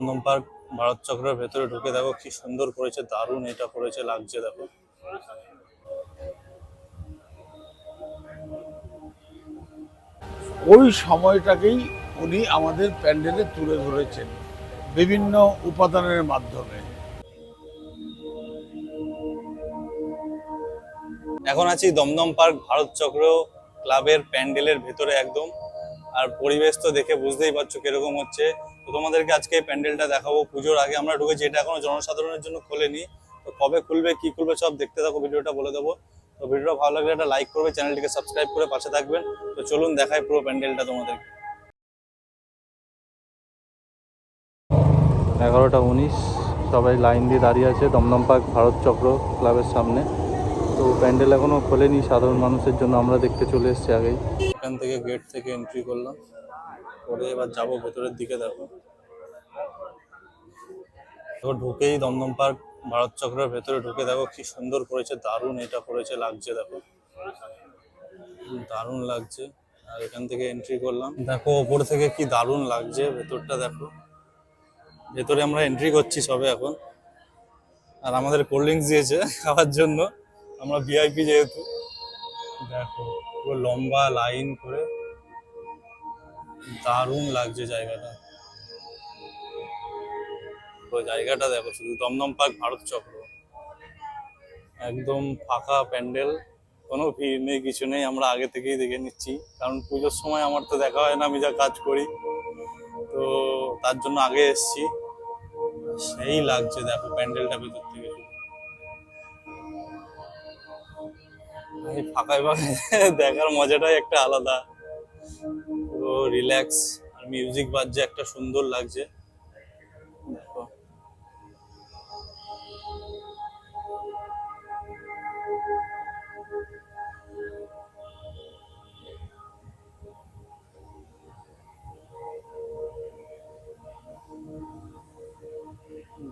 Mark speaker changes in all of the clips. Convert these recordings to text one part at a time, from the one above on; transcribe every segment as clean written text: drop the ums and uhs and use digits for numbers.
Speaker 1: নন্দন park Bharat চক্রের ভেতরে ঢুকে দেখো কি সুন্দর করেছে, দারুণ এটা করেছে, লাগছে দেখো।
Speaker 2: ওই সময়টাকেই উনি আমাদের প্যান্ডেলে তুলে ধরেছেন বিভিন্ন উপাদানের মাধ্যমে।
Speaker 1: এখন আছি দমদম পার্ক ভারত চক্র ক্লাবের প্যান্ডেলের ভেতরে একদম। আর পরিবেশ তো দেখে বুঝতেই পারছো কিরকম হচ্ছে। তো তোমাদেরকে আজকে এই প্যান্ডেলটা দেখাবো। পুজোর আগে আমরা ঢুকেছি, এটা এখনো জনসাধারণের জন্য খোলেনি। তো কবে খুলবে কি খুলবে সব দেখতে থাকো, ভিডিওটা বলে দেবো। তো ভিডিওটা ভালো লাগলে একটা লাইক করবে, চ্যানেলটিকে সাবস্ক্রাইব করে পাশে থাকবেন। তো চলুন দেখাই পুরো প্যান্ডেলটা তোমাদেরকে। 11টা 19 সবাই লাইন দিয়ে দাঁড়িয়ে আছে দমদম পার্ক ভারত চক্র ক্লাবের সামনে। তো প্যান্ডেল এখনো খোলেনি সাধারণ মানুষের জন্য, আমরা দেখতে চলে এসেছি আগেই। এখান থেকে গেট থেকে এন্ট্রি করলাম, করে এবার যাবো ভেতরের দিকে। দেখো ঢুকেই দমদম পার্ক ভারত চক্রের ভেতরে ঢুকে দেখো কি সুন্দর করেছে, দারুণ এটা করেছে, লাগছে দেখো, দারুণ লাগছে। আর এখান থেকে এন্ট্রি করলাম, দেখো ওপর থেকে কি দারুণ লাগছে ভেতরটা। দেখো ভেতরে আমরা এন্ট্রি করছি সবে এখন। আর আমাদের কোল্ড ড্রিঙ্কস দিয়েছে খাওয়ার জন্য, আমরা ভিআইপি যেহেতু। দেখো পুরো লম্বা লাইন করে, দারুণ লাগছে জায়গাটা। পুরো জায়গাটা দেখো, শুধু দমদম পার্ক ভারত চক্র, একদম ফাঁকা প্যান্ডেল, কোনো ভিড় নেই, কিছু নেই। আমরা আগে থেকেই দেখে নিচ্ছি, কারণ পুজোর সময় আমার তো দেখা হয় না, আমি যা কাজ করি, তো তার জন্য আগে এসছি। সেই লাগছে দেখো প্যান্ডেলটা ভেতর থেকে। এই ফাঁকায় ফাঁকায় দেখার মজাটাই একটা আলাদা, পুরো রিল্যাক্স। আর মিউজিক বাজছে, একটা সুন্দর লাগছে দেখো।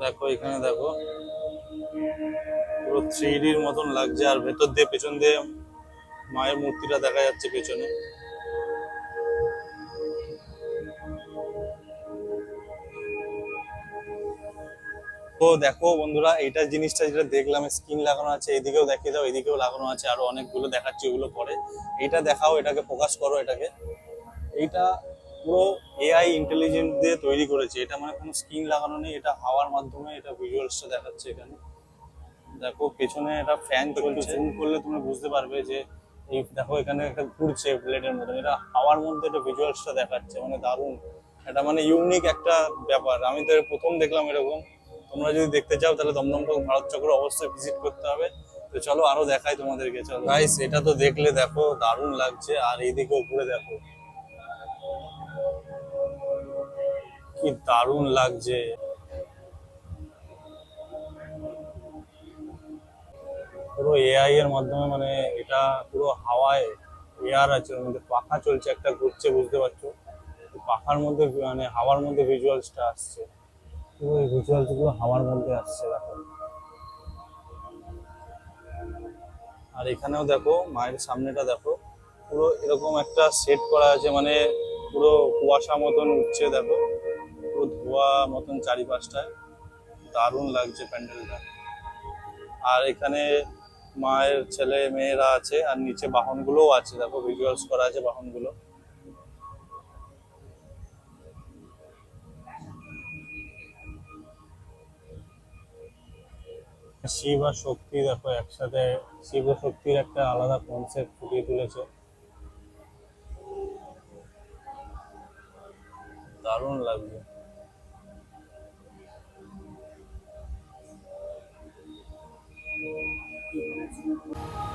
Speaker 1: দেখো এখানে দেখো পুরো 3Dর মতন লাগছে। আর ভেতর দিয়ে পেছন দিয়ে মায়ের মূর্তিটা দেখা যাচ্ছে পেছনে। তো দেখো বন্ধুরা, এইটা জিনিসটা যেটা দেখলাম, স্ক্রিন লাগানো আছে, এদিকেও দেখিয়ে দাও, এদিকেও লাগানো আছে, আরো অনেকগুলো দেখাচ্ছি, ওগুলো পরে। এইটা দেখাও, এটাকে ফোকাস করো, এটাকে। এইটা পুরো এআই ইন্টেলিজেন্স দিয়ে তৈরি করেছে এটা, মানে কোনো স্ক্রিন লাগানো নেই, এটা হাওয়ার মাধ্যমে এটা ভিজুয়ালসটা দেখাচ্ছে এখানে। দেখো পেছনে এটা ফ্যান চলছে, জুম করলে তুমি বুঝতে পারবে যে এই দেখো এখানে একটা ঘুরছে ব্লেডের মতন, এটা হাওয়ার মধ্যে এটা ভিজুয়ালসটা দেখাচ্ছে, মানে দারুণ। এটা মানে ইউনিক একটা ব্যাপার, আমি তো প্রথম দেখলাম এরকম। তোমরা যদি দেখতে চাও তাহলে দমদম ভারত চক্র অবশ্যই ভিজিট করতে হবে। তো চলো আরো দেখাই তোমাদেরকে, চলো গাইস। এটা তো দেখলে দেখো দারুণ লাগছে। আর এইদিকে উপরে দেখো কি দারুণ লাগছে, পুরো এআই এর মাধ্যমে, মানে এটা পুরো হাওয়ায় এয়ার আছে, ওর মধ্যে পাখা চলছে, একটা ঘুরছে, বুঝতে পারছো? পাখার মধ্যে মানে হাওয়ার মধ্যে ভিজুয়ালসটা আসছে, পুরো এই ভিজুয়ালস গুলো হাওয়ার মধ্যে আসছে দেখো। আর এখানেও দেখো মায়ের সামনেটা দেখো, পুরো এরকম একটা সেট করা আছে, মানে পুরো কুয়াশা মতন উঠছে দেখো, পুরো ধোয়া মতন চারিপাশটায়, দারুণ লাগছে প্যান্ডেলটা। আর এখানে মায়ের ছেলে মেয়েরা আছে, আর নিচে বাহনগুলোও আছে, দেখো ভিজুয়ালস করা আছে বাহনগুলো। শিব আর শক্তি দেখো একসাথে, শিব ও শক্তির একটা আলাদা কনসেপ্ট ফুটিয়ে তুলেছে, দারুণ লাগছে।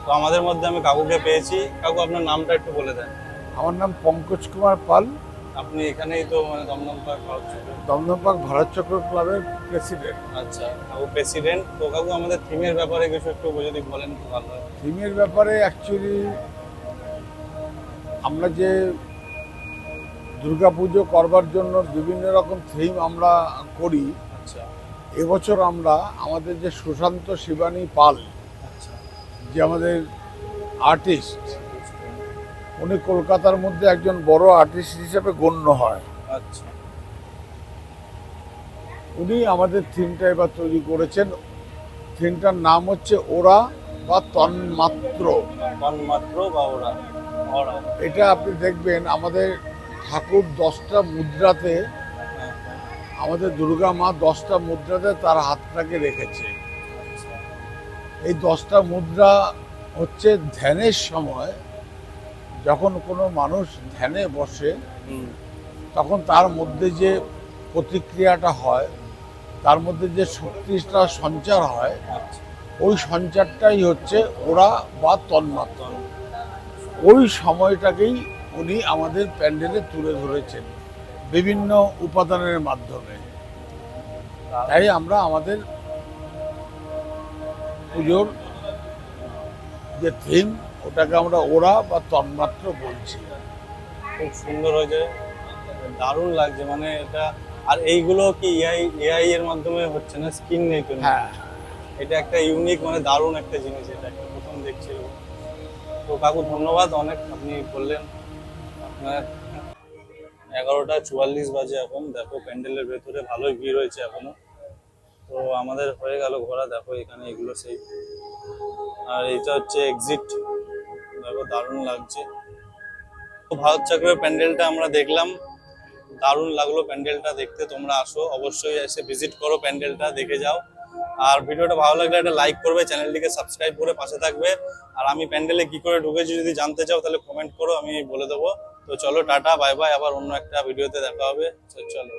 Speaker 1: তো আমাদের মধ্যে আমি কাকুকে পেয়েছি। কাকু আপনার নামটা একটু বলে দেন।
Speaker 2: আমার নাম পঙ্কজ কুমার পাল।
Speaker 1: আপনি এখানেই তো মানে দমদম পার্ক ভারত চক্র।
Speaker 2: দমদম পার্ক ভারত চক্র ক্লাবের প্রেসিডেন্ট।
Speaker 1: আচ্ছা কাকু প্রেসিডেন্ট। তো কাকু আমাদের থিমের ব্যাপারে কিছু একটু যদি বলেন তো ভালো হয়।
Speaker 2: থিমের ব্যাপারে অ্যাকচুয়ালি আমরা যে দুর্গাপুজো করবার জন্য বিভিন্ন রকম থিম আমরা করি।
Speaker 1: আচ্ছা
Speaker 2: এবছর আমরা আমাদের যে সুশান্ত শিবানী পাল,
Speaker 1: আচ্ছা,
Speaker 2: যে আমাদের আর্টিস্ট, উনি কলকাতার মধ্যে একজন বড় আর্টিস্ট হিসেবে গণ্য হয়।
Speaker 1: আচ্ছা
Speaker 2: উনি আমাদের থিমটা এবার তৈরি করেছেন। থিমটার নাম হচ্ছে ওরা বা তন্মাত্র।
Speaker 1: তন্মাত্র বা ওরা ওরা
Speaker 2: এটা আপনি দেখবেন আমাদের ঠাকুর 10টা মুদ্রাতে,
Speaker 1: হ্যাঁ,
Speaker 2: আমাদের দুর্গা মা 10টা মুদ্রাতে তার হাতটাকে রেখেছে।
Speaker 1: আচ্ছা।
Speaker 2: এই 10টা মুদ্রা হচ্ছে ধ্যানের সময়, যখন কোনো মানুষ ধ্যানে বসে
Speaker 1: হুম,
Speaker 2: তখন তার মধ্যে যে প্রতিক্রিয়াটা হয়, তার মধ্যে যে শক্তিটা সঞ্চার হয়,
Speaker 1: আচ্ছা।
Speaker 2: ওই সঞ্চারটাই হচ্ছে ওরা বা তন্মাত্র। ওই সময়টাকেই উনি আমাদের প্যান্ডেলে তুলে ধরেছেন বিভিন্ন উপাদানের মাধ্যমে। তাই আমরা আমাদের পুজোর যে থিম, ওটাকে আমরা ওরা বা তন্মাত্র বলছি।
Speaker 1: খুব সুন্দর হয়েছে, দারুণ লাগছে মানে এটা। আর এইগুলো কি এআই এআই এর মাধ্যমে হচ্ছে না, স্কিন নেই তো?
Speaker 2: হ্যাঁ,
Speaker 1: এটা একটা ইউনিক মানে দারুণ একটা জিনিস, এটা একটা প্রথম দেখছি। তো কাকু ধন্যবাদ অনেক, আপনি বললেন। আপনার 11টা 44 বাজে এখন, দেখো প্যান্ডেলের ভেতরে ভালোই ভিড় হয়েছে এখনো। তো আমাদের হয়ে গেল ঘোরা, দেখো এখানে এগুলো সেই, আর এটা হচ্ছে এক্সিট। দেখো দারুণ লাগছে। তো ভারত চক্রের প্যান্ডেলটা আমরা দেখলাম, দারুণ লাগলো প্যান্ডেলটা দেখতে। তোমরা আসো, অবশ্যই এসে ভিজিট করো, প্যান্ডেলটা দেখে যাও। আর ভিডিওটা ভালো লাগলে একটা লাইক করবে, চ্যানেলটিকে সাবস্ক্রাইব করে পাশে থাকবে। আর আমি প্যান্ডেলে কি করে ঢুকেছি যদি জানতে চাও তাহলে কমেন্ট করো, আমি বলে দেবো। তো চলো, টাটা বাই বাই, আবার অন্য একটা ভিডিওতে দেখা হবে। তো চলো।